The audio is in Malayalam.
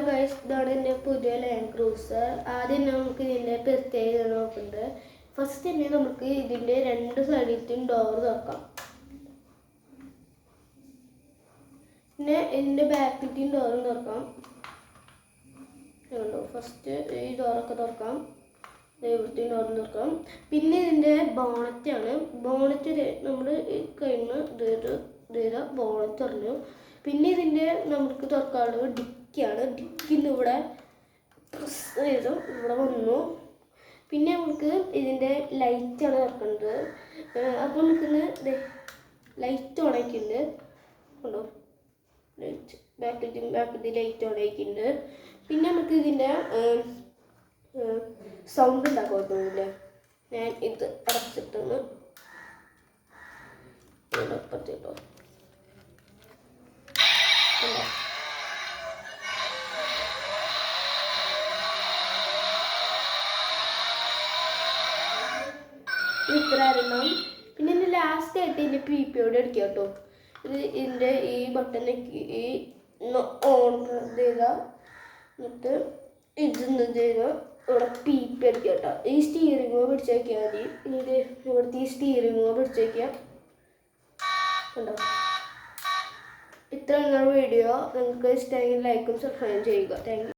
ഗൈസ്, ഇതാണ് എൻ്റെ പുതിയ ലാൻഡ് ക്രൂസർ. ആദ്യം നമുക്ക് ഇതിൻ്റെ പ്രത്യേകത നോക്കുന്നത്. ഫസ്റ്റ് തന്നെ നമുക്ക് ഇതിൻ്റെ രണ്ട് സൈഡിലത്തെയും ഡോർ തുറക്കാം. പിന്നെ ഇതിൻ്റെ ബാക്കിലത്തെയും ഡോറും തുറക്കാം. ഫസ്റ്റ് ഈ ഡോറൊക്കെ തുറക്കാം, ഇവിടുത്തെയും ഡോറും തുറക്കാം. പിന്നെ ഇതിൻ്റെ ബോണറ്റാണ്. ബോണറ്റ് നമ്മൾ കഴിഞ്ഞ് ഇതേതാ ബോണറ്റ് തുറന്നു. പിന്നെ ഇതിൻ്റെ നമുക്ക് തുറക്കാനുള്ളത് ഡിക്കിയാണ്. ഡിക്കിന്ന് ഇവിടെ പ്രസ് ചെയ്തു ഇവിടെ വന്നു. പിന്നെ നമുക്ക് ഇതിൻ്റെ ലൈറ്റാണ് തുറക്കേണ്ടത്. അപ്പോൾ നമുക്കിന്ന് ലൈറ്റ് ഓണാക്കിയിട്ടുണ്ട്. ഉണ്ടോ ലൈറ്റ് ബാക്കിൽ ലൈറ്റ് ഓണാക്കിയിട്ടുണ്ട്. പിന്നെ നമുക്ക് ഇതിൻ്റെ സൗണ്ട് ഉണ്ടാക്കാൻ തോന്നില്ലേ. ഞാൻ ഇത് അടച്ചിട്ടൊന്ന് ഒപ്പത്തിട്ടോ. ഇത്ര അരണം. പിന്നെ എൻ്റെ ലാസ്റ്റ് ആയിട്ട് ഇതിൻ്റെ PPOD അടിക്കുക കേട്ടോ. ഇത് ഇതിൻ്റെ ഈ ബട്ടൺ ഈ ഓൺ ചെയ്താൽ എന്നിട്ട് ഇതെന്ന് ചെയ്താൽ ഇവിടെ PP അടിക്കുക കേട്ടോ. ഈ സ്റ്റീറിംഗ് പിടിച്ച് വയ്ക്കിയാൽ മതി. ഇത് ഇവിടുത്തെ ഈ സ്റ്റീറിംഗ് പിടിച്ച് വയ്ക്കുക ഉണ്ടോ. ഇത്രയാണ് വീഡിയോ. നിങ്ങൾക്ക് ഇഷ്ടമെങ്കിൽ ലൈക്കും സബ്സ്ക്രൈബ് ചെയ്യുക. Thank you.